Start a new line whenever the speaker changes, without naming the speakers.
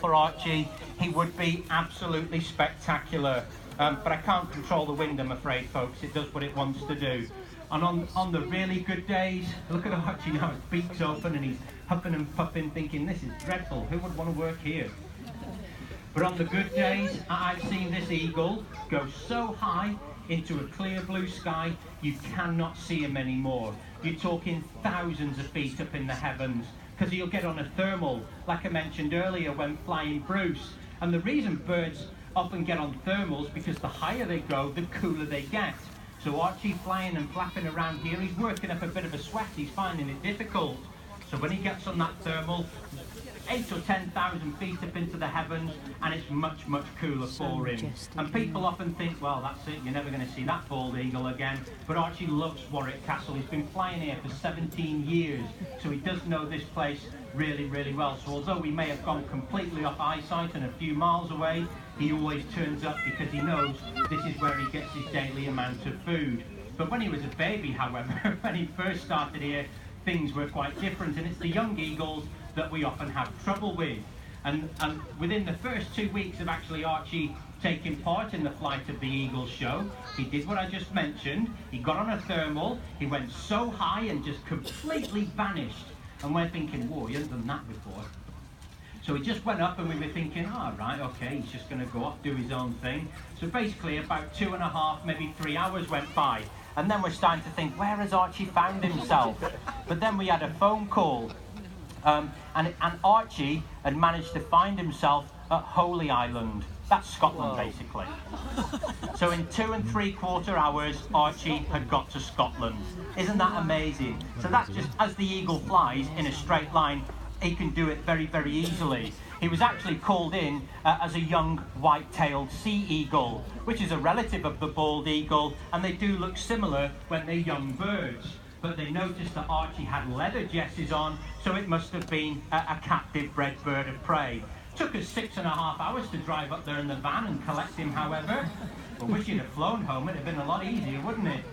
for Archie, he would be absolutely spectacular. But I can't control the wind, I'm afraid, folks. It does what it wants to do. And on the really good days, look at Archie now, his beak's open and he's huffing and puffing, thinking, this is dreadful, who would want to work here? But on the good days, I've seen this eagle go so high into a clear blue sky, you cannot see him anymore. You're talking thousands of feet up in the heavens, because he'll get on a thermal, like I mentioned earlier when flying Bruce. And the reason birds often get on thermals, because the higher they go, the cooler they get. So Archie flying and flapping around here, he's working up a bit of a sweat, he's finding it difficult. So when he gets on that thermal, 8,000 or 10,000 feet up into the heavens, and it's much, much cooler for him. And people often think, well, that's it, you're never going to see that bald eagle again. But Archie loves Warwick Castle. He's been flying here for 17 years, so he does know this place really, really well. So although we may have gone completely off eyesight and a few miles away, he always turns up because he knows this is where he gets his daily amount of food. But when he was a baby, however, when he first started here, things were quite different, and it's the young eagles that we often have trouble with. And within the first 2 weeks of actually Archie taking part in the Flight of the Eagles show, he did what I just mentioned. He got on a thermal, he went so high and just completely vanished. And we're thinking, whoa, he hasn't done that before. So he just went up and we were thinking, oh, right, okay, he's just going to go off, do his own thing. So basically about 2.5, maybe 3 hours went by. And then we're starting to think, where has Archie found himself? But then we had a phone call. And Archie had managed to find himself at Holy Island. That's Scotland, basically. So in 2 3/4 hours, Archie had got to Scotland. Isn't that amazing? So that's just, as the eagle flies in a straight line, he can do it very, very easily. He was actually called in as a young white-tailed sea eagle, which is a relative of the bald eagle, and they do look similar when they're young birds. But they noticed that Archie had leather jesses on, so it must have been a captive bred bird of prey. Took us 6.5 hours to drive up there in the van and collect him, however. I wish he'd have flown home, it'd have been a lot easier, wouldn't it?